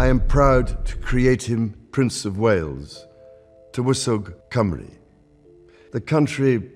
I am proud to create him Prince of Wales, Tywysog Cymru, the country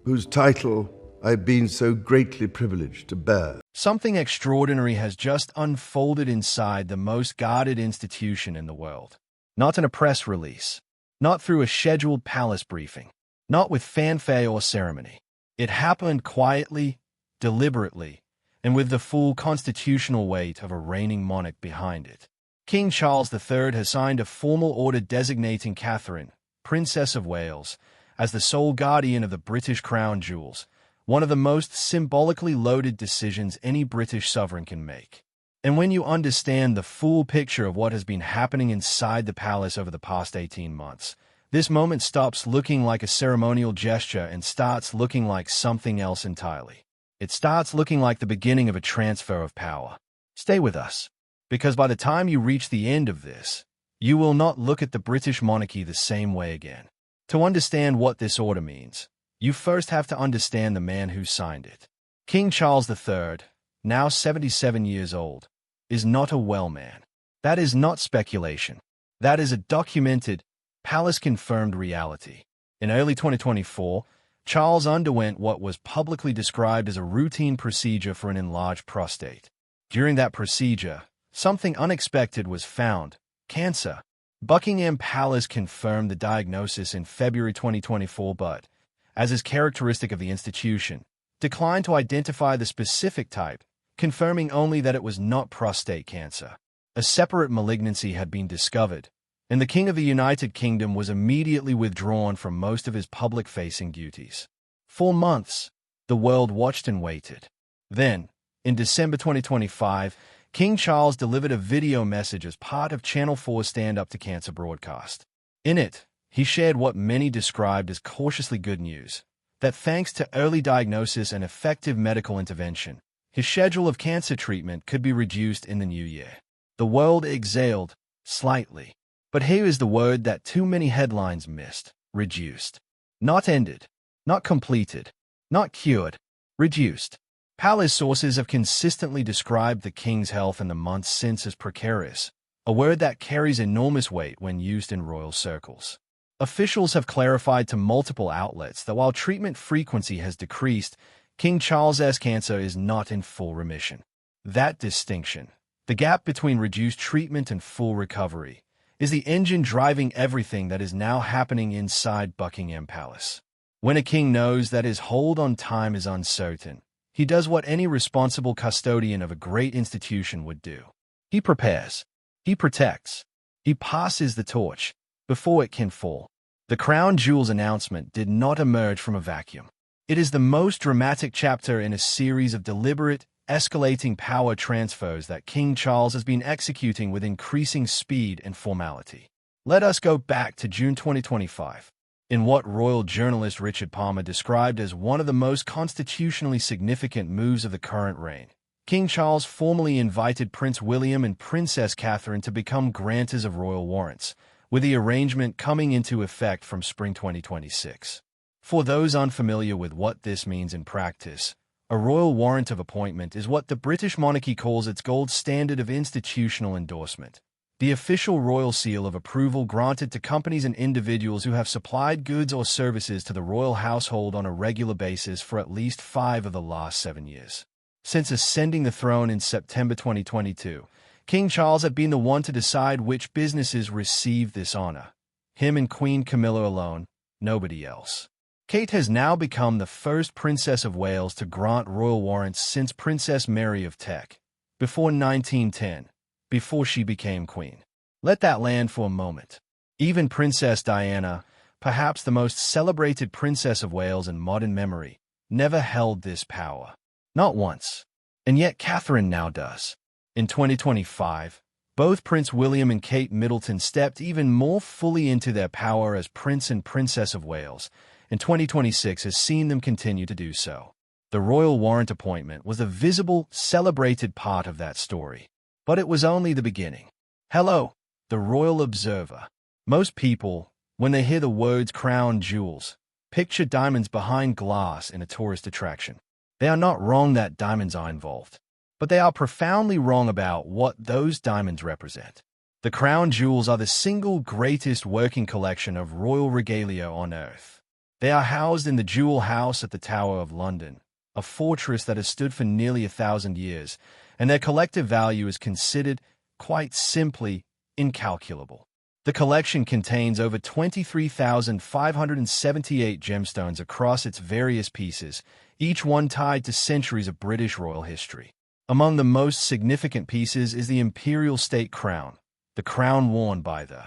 whose title I've been so greatly privileged to bear. Something extraordinary has just unfolded inside the most guarded institution in the world. Not in a press release, not through a scheduled palace briefing, not with fanfare or ceremony. It happened quietly, deliberately, and with the full constitutional weight of a reigning monarch behind it. King Charles III has signed a formal order designating Catherine, Princess of Wales, as the sole guardian of the British crown jewels, one of the most symbolically loaded decisions any British sovereign can make. And when you understand the full picture of what has been happening inside the palace over the past 18 months, this moment stops looking like a ceremonial gesture and starts looking like something else entirely. It starts looking like the beginning of a transfer of power. Stay with us, because by the time you reach the end of this, you will not look at the British monarchy the same way again. To understand what this order means, you first have to understand the man who signed it. King Charles III, now 77 years old, is not a well man. That is not speculation. That is a documented, palace-confirmed reality. In early 2024, Charles underwent what was publicly described as a routine procedure for an enlarged prostate. During that procedure, something unexpected was found: cancer. Buckingham Palace confirmed the diagnosis in February 2024 but, as is characteristic of the institution, declined to identify the specific type, confirming only that it was not prostate cancer. A separate malignancy had been discovered, and the King of the United Kingdom was immediately withdrawn from most of his public-facing duties. For months, the world watched and waited. Then, in December 2025, King Charles delivered a video message as part of Channel 4's Stand Up to Cancer broadcast. In it, he shared what many described as cautiously good news, that thanks to early diagnosis and effective medical intervention, his schedule of cancer treatment could be reduced in the new year. The world exhaled, slightly. But here is the word that too many headlines missed: reduced. Not ended, not completed, not cured, reduced. Palace sources have consistently described the king's health in the months since as precarious, a word that carries enormous weight when used in royal circles. Officials have clarified to multiple outlets that while treatment frequency has decreased, King Charles's cancer is not in full remission. That distinction, the gap between reduced treatment and full recovery, is the engine driving everything that is now happening inside Buckingham Palace. When a king knows that his hold on time is uncertain, he does what any responsible custodian of a great institution would do. He prepares. He protects. He passes the torch before it can fall. The crown jewels announcement did not emerge from a vacuum. It is the most dramatic chapter in a series of deliberate, escalating power transfers that King Charles has been executing with increasing speed and formality. Let us go back to June 2025. In what royal journalist Richard Palmer described as one of the most constitutionally significant moves of the current reign, King Charles formally invited Prince William and Princess Catherine to become grantors of royal warrants, with the arrangement coming into effect from spring 2026. For those unfamiliar with what this means in practice, a royal warrant of appointment is what the British monarchy calls its gold standard of institutional endorsement, the official royal seal of approval granted to companies and individuals who have supplied goods or services to the royal household on a regular basis for at least 5 of the last 7 years. Since ascending the throne in September 2022, King Charles had been the one to decide which businesses received this honor. Him and Queen Camilla alone, nobody else. Kate has now become the first Princess of Wales to grant royal warrants since Princess Mary of Teck, before 1910, before she became queen. Let that land for a moment. Even Princess Diana, perhaps the most celebrated Princess of Wales in modern memory, never held this power. Not once. And yet Catherine now does. In 2025, both Prince William and Kate Middleton stepped even more fully into their power as Prince and Princess of Wales, and 2026 has seen them continue to do so. The royal warrant appointment was a visible, celebrated part of that story. But it was only the beginning. Hello, the royal observer. Most people, when they hear the words crown jewels, picture diamonds behind glass in a tourist attraction. They are not wrong that diamonds are involved, but they are profoundly wrong about what those diamonds represent. The crown jewels are the single greatest working collection of royal regalia on earth. They are housed in the Jewel House at the Tower of London, a fortress that has stood for nearly 1,000 years, and their collective value is considered, quite simply, incalculable. The collection contains over 23,578 gemstones across its various pieces, each one tied to centuries of British royal history. Among the most significant pieces is the imperial state crown, the crown worn by the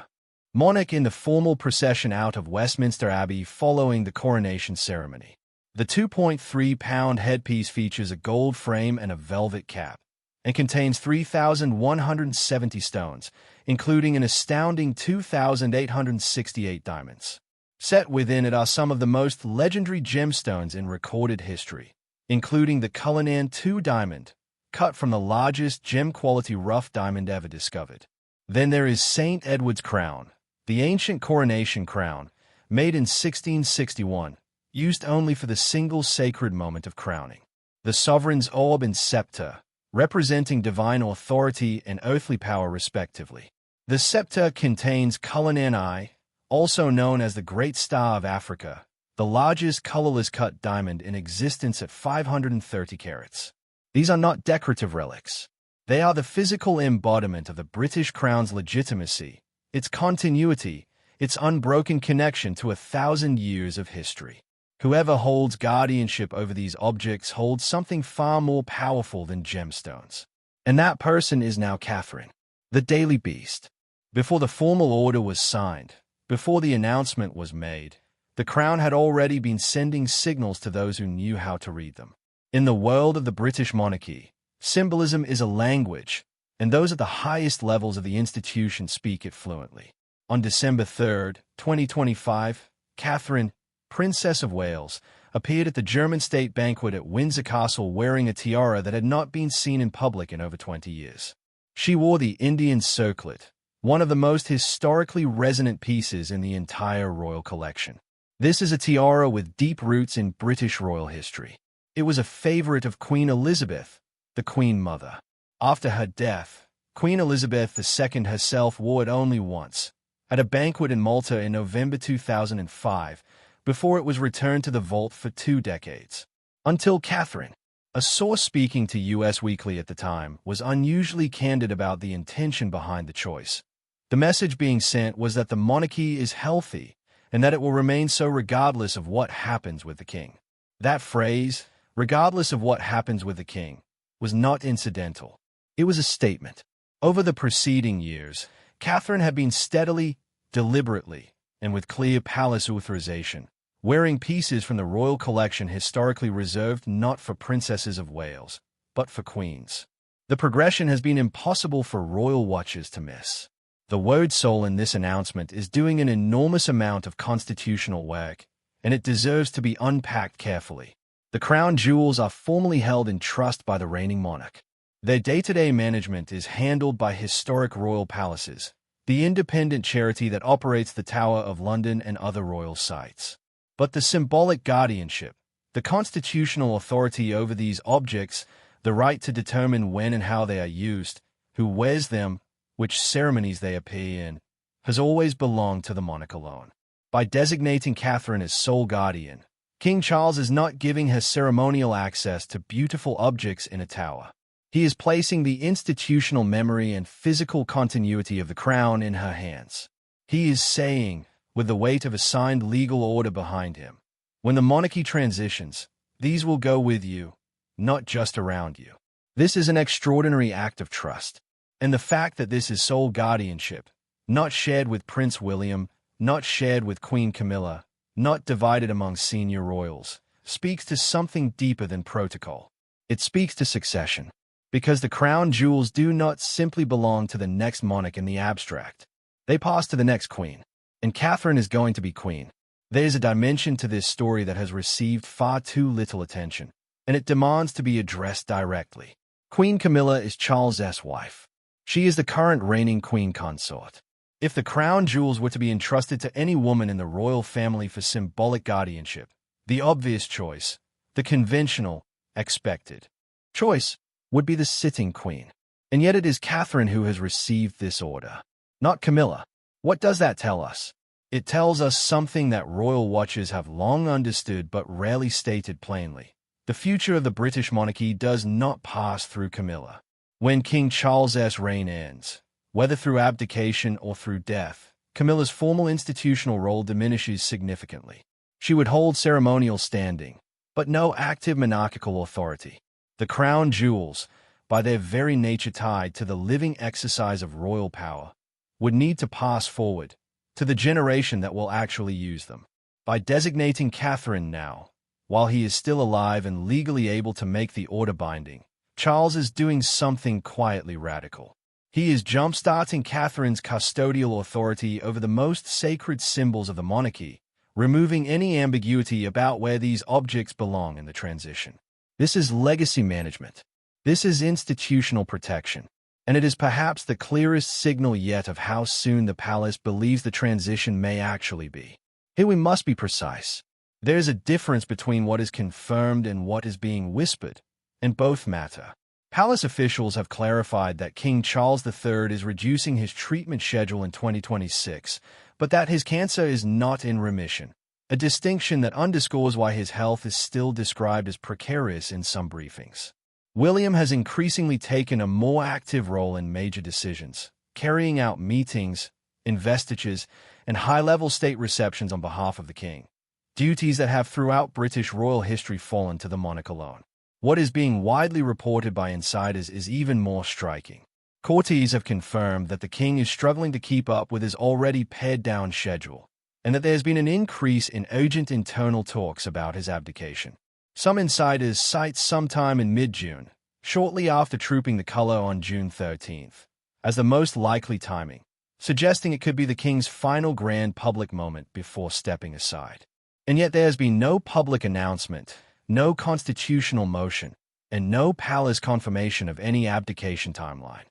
monarch in the formal procession out of Westminster Abbey following the coronation ceremony. The 2.3-pound headpiece features a gold frame and a velvet cap, and contains 3,170 stones, including an astounding 2,868 diamonds. Set within it are some of the most legendary gemstones in recorded history, including the Cullinan II diamond, cut from the largest gem-quality rough diamond ever discovered. Then there is St. Edward's crown, the ancient coronation crown, made in 1661, used only for the single sacred moment of crowning. The sovereign's orb and scepter, representing divine authority and earthly power respectively. The scepter contains Cullinan I, also known as the Great Star of Africa, the largest colorless cut diamond in existence at 530 carats. These are not decorative relics. They are the physical embodiment of the British Crown's legitimacy, its continuity, its unbroken connection to 1,000 years of history. Whoever holds guardianship over these objects holds something far more powerful than gemstones. And that person is now Catherine, the Daily Beast. Before the formal order was signed, before the announcement was made, the crown had already been sending signals to those who knew how to read them. In the world of the British monarchy, symbolism is a language, and those at the highest levels of the institution speak it fluently. On December 3, 2025, Catherine, Princess of Wales, appeared at the German state banquet at Windsor Castle wearing a tiara that had not been seen in public in over 20 years. She wore the Indian circlet, one of the most historically resonant pieces in the entire royal collection. This is a tiara with deep roots in British royal history. It was a favorite of Queen Elizabeth, the Queen Mother. After her death, Queen Elizabeth II herself wore it only once, at a banquet in Malta in November 2005, before it was returned to the vault for 2 decades. Until Catherine, a source speaking to US Weekly at the time, was unusually candid about the intention behind the choice. The message being sent was that the monarchy is healthy and that it will remain so regardless of what happens with the king. That phrase, regardless of what happens with the king, was not incidental. It was a statement. Over the preceding years, Catherine had been steadily, deliberately, and with clear palace authorization, wearing pieces from the royal collection historically reserved not for princesses of Wales, but for queens. The progression has been impossible for royal watchers to miss. The word soul in this announcement is doing an enormous amount of constitutional work, and it deserves to be unpacked carefully. The crown jewels are formally held in trust by the reigning monarch. Their day-to-day management is handled by Historic Royal Palaces, the independent charity that operates the Tower of London and other royal sites. But the symbolic guardianship, the constitutional authority over these objects, the right to determine when and how they are used, who wears them, which ceremonies they appear in, has always belonged to the monarch alone. By designating Catherine as sole guardian, King Charles is not giving her ceremonial access to beautiful objects in a tower. He is placing the institutional memory and physical continuity of the crown in her hands. He is saying, with the weight of a signed legal order behind him, when the monarchy transitions, these will go with you, not just around you. This is an extraordinary act of trust. And the fact that this is sole guardianship, not shared with Prince William, not shared with Queen Camilla, not divided among senior royals, speaks to something deeper than protocol. It speaks to succession, because the crown jewels do not simply belong to the next monarch in the abstract. They pass to the next queen. And Catherine is going to be queen. There is a dimension to this story that has received far too little attention, and it demands to be addressed directly. Queen Camilla is Charles's wife. She is the current reigning queen consort. If the crown jewels were to be entrusted to any woman in the royal family for symbolic guardianship, the obvious choice, the conventional, expected choice, would be the sitting queen. And yet it is Catherine who has received this order. not Camilla. What does that tell us? It tells us something that royal watchers have long understood but rarely stated plainly. The future of the British monarchy does not pass through Camilla. When King Charles's reign ends, whether through abdication or through death, Camilla's formal institutional role diminishes significantly. She would hold ceremonial standing, but no active monarchical authority. The crown jewels, by their very nature tied to the living exercise of royal power, would need to pass forward to the generation that will actually use them. By designating Catherine now, while he is still alive and legally able to make the order binding, Charles is doing something quietly radical. He is jump-starting Catherine's custodial authority over the most sacred symbols of the monarchy, removing any ambiguity about where these objects belong in the transition. This is legacy management. This is institutional protection. And it is perhaps the clearest signal yet of how soon the palace believes the transition may actually be. Here we must be precise. There is a difference between what is confirmed and what is being whispered, and both matter. Palace officials have clarified that King Charles III is reducing his treatment schedule in 2026, but that his cancer is not in remission, a distinction that underscores why his health is still described as precarious in some briefings. William has increasingly taken a more active role in major decisions, carrying out meetings, investitures, and high-level state receptions on behalf of the king, duties that have throughout British royal history fallen to the monarch alone. What is being widely reported by insiders is even more striking. Courtiers have confirmed that the king is struggling to keep up with his already pared-down schedule, and that there has been an increase in urgent internal talks about his abdication. Some insiders cite sometime in mid-June, shortly after trooping the colour on June 13th, as the most likely timing, suggesting it could be the king's final grand public moment before stepping aside. And yet there has been no public announcement, no constitutional motion, and no palace confirmation of any abdication timeline.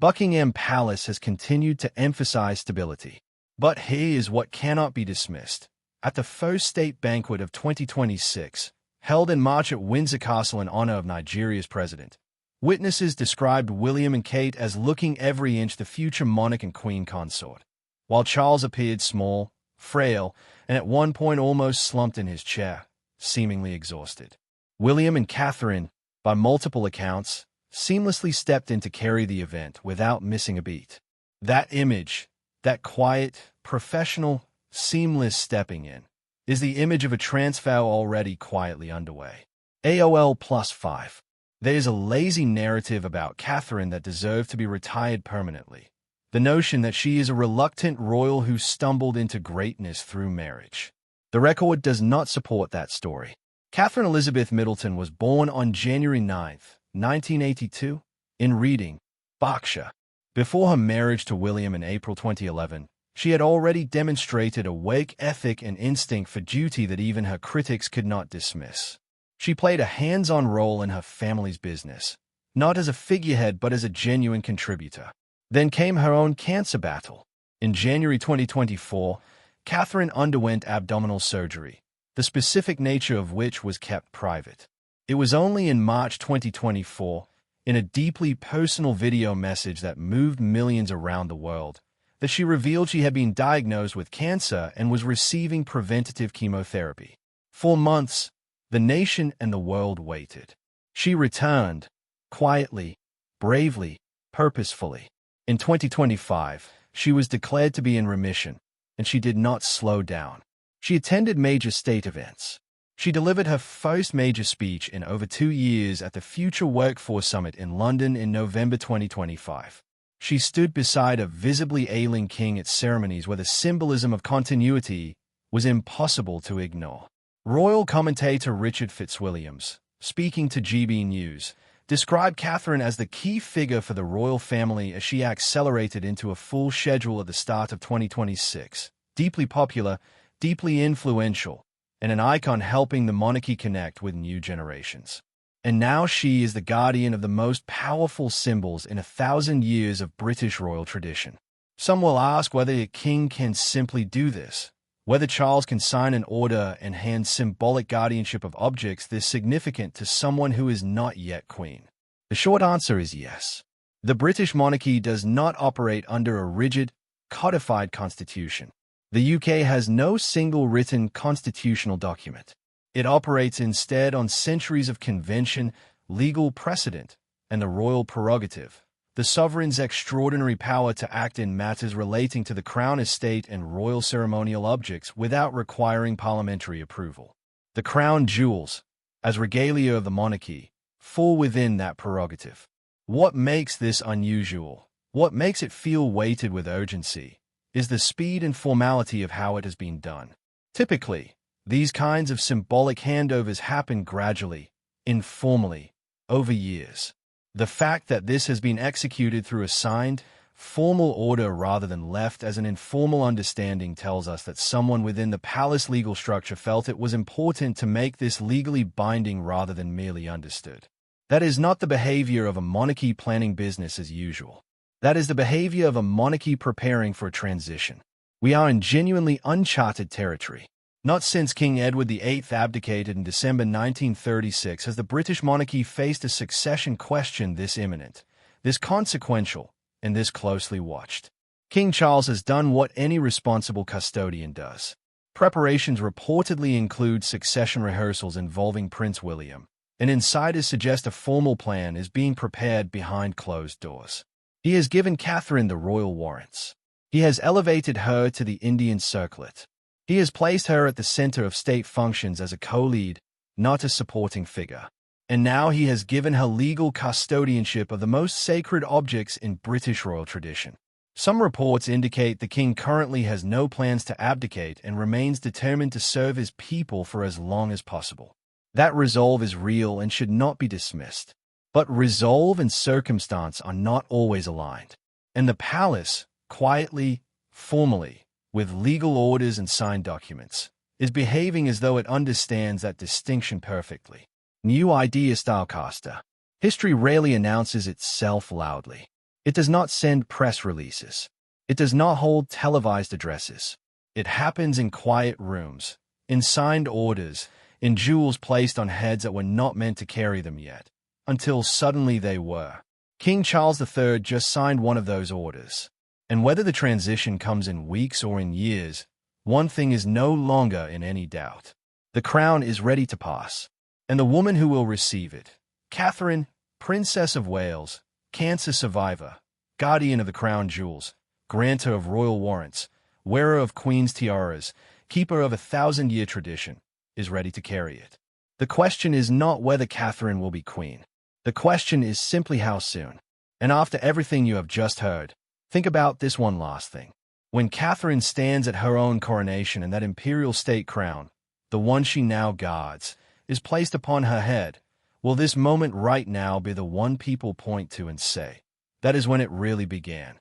Buckingham Palace has continued to emphasize stability. But here is what cannot be dismissed. At the first state banquet of 2026, held in March at Windsor Castle in honor of Nigeria's president, witnesses described William and Kate as looking every inch the future monarch and queen consort, while Charles appeared small, frail, and at one point almost slumped in his chair, seemingly exhausted. William and Catherine, by multiple accounts, seamlessly stepped in to carry the event without missing a beat. That image, that quiet, professional, seamless stepping in, is the image of a transfer already quietly underway. AOL+5. There is a lazy narrative about Catherine that deserved to be retired permanently. The notion that she is a reluctant royal who stumbled into greatness through marriage. The record does not support that story. Catherine Elizabeth Middleton was born on January 9, 1982, in Reading, Berkshire. Before her marriage to William in April 2011, she had already demonstrated a work ethic and instinct for duty that even her critics could not dismiss. She played a hands-on role in her family's business, not as a figurehead but as a genuine contributor. Then came her own cancer battle. In January 2024, Catherine underwent abdominal surgery, the specific nature of which was kept private. It was only in March 2024, in a deeply personal video message that moved millions around the world, that she revealed she had been diagnosed with cancer and was receiving preventative chemotherapy. For months, the nation and the world waited. She returned, quietly, bravely, purposefully. In 2025, she was declared to be in remission, and she did not slow down. She attended major state events. She delivered her first major speech in over 2 years at the Future Workforce Summit in London in November 2025. She stood beside a visibly ailing king at ceremonies where the symbolism of continuity was impossible to ignore. Royal commentator Richard Fitzwilliams, speaking to GB News, described Catherine as the key figure for the royal family as she accelerated into a full schedule at the start of 2026. Deeply popular, deeply influential, and an icon helping the monarchy connect with new generations. And now she is the guardian of the most powerful symbols in 1,000 years of British royal tradition. Some will ask whether a king can simply do this, whether Charles can sign an order and hand symbolic guardianship of objects this significant to someone who is not yet queen. The short answer is yes. The British monarchy does not operate under a rigid, codified constitution. The UK has no single written constitutional document. It operates instead on centuries of convention, legal precedent, and the royal prerogative, the sovereign's extraordinary power to act in matters relating to the crown estate and royal ceremonial objects without requiring parliamentary approval. The crown jewels, as regalia of the monarchy, fall within that prerogative. What makes this unusual, what makes it feel weighted with urgency, is the speed and formality of how it has been done. Typically, these kinds of symbolic handovers happen gradually, informally, over years. The fact that this has been executed through a signed, formal order rather than left as an informal understanding tells us that someone within the palace legal structure felt it was important to make this legally binding rather than merely understood. That is not the behavior of a monarchy planning business as usual. That is the behavior of a monarchy preparing for a transition. We are in genuinely uncharted territory. Not since King Edward VIII abdicated in December 1936 has the British monarchy faced a succession question this imminent, this consequential, and this closely watched. King Charles has done what any responsible custodian does. Preparations reportedly include succession rehearsals involving Prince William, and insiders suggest a formal plan is being prepared behind closed doors. He has given Catherine the royal warrants. He has elevated her to the Indian circlet. He has placed her at the center of state functions as a co-lead, not a supporting figure. And now he has given her legal custodianship of the most sacred objects in British royal tradition. Some reports indicate the king currently has no plans to abdicate and remains determined to serve his people for as long as possible. That resolve is real and should not be dismissed. But resolve and circumstance are not always aligned. And the palace, quietly, formally, with legal orders and signed documents, is behaving as though it understands that distinction perfectly. New idea stylecaster. History rarely announces itself loudly. It does not send press releases. It does not hold televised addresses. It happens in quiet rooms, in signed orders, in jewels placed on heads that were not meant to carry them yet, until suddenly they were. King Charles III just signed one of those orders. And whether the transition comes in weeks or in years, one thing is no longer in any doubt. The crown is ready to pass. And the woman who will receive it, Catherine, Princess of Wales, cancer survivor, guardian of the crown jewels, grantor of royal warrants, wearer of queen's tiaras, keeper of 1,000-year tradition, is ready to carry it. The question is not whether Catherine will be queen. The question is simply how soon. And after everything you have just heard, think about this one last thing. When Catherine stands at her own coronation and that imperial state crown, the one she now guards, is placed upon her head, will this moment right now be the one people point to and say, that is when it really began?